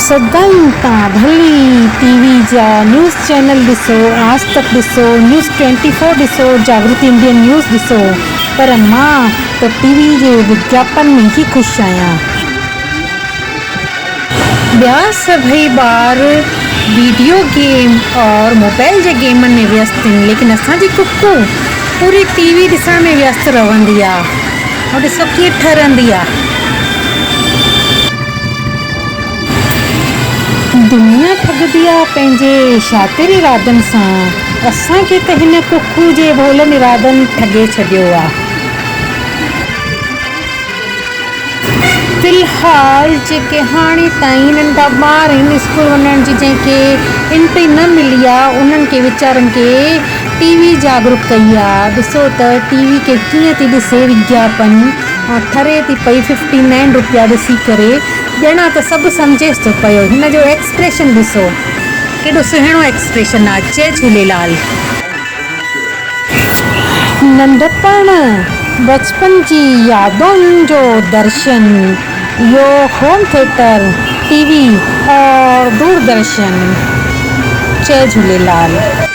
सदाईं तां भली टीवी जा न्यूज़ चैनल ॾिसो, आज तक ॾिसो, न्यूज़ 24 ॾिसो, जागृति इंडियन न्यूज़ ॾिसो, पर मां त टीवी जे विज्ञापन में ही ख़ुशि आहियां। ॿिया सभई ॿार वीडियो गेम और मोबाइल जे गेमनि में व्यस्त आहिनि, लेकिन असांजी कुकू पूरी टीवी ॾिसण में व्यस्त रहंदी आहे और ॾिसो कीअं ठरंदी आहे। दुनिया ठगदी आहे पंहिंजे शातिर इरादनि सां, असांखे त हिन कुकू जे भोलनि इरादनि ठगे छॾियो आहे। फ़िलहाल जेके हाणे ताईं नंढा ॿार आहिनि स्कूल वञण जी जंहिंखे एंट्री न मिली आहे, उन्हनि खे वीचारनि खे टीवी जागरूक कई आहे। ॾिसो त टीवी खे कीअं थी ॾिसे विज्ञापन, ठरे थी पई 59 रुपया ॾिसी करे, ॼणा त सभु सम्झेसि थो पियो। हिन जो एक्सप्रेशन ॾिसो, केॾो सुहिणो एक्सप्रेशन आहे। जय झूलेलाल। नंढपण बचपन जी यादुनि जो दर्शन, इहो होम थिएटर, टीवी और दूरदर्शन। जय झूलेलाल।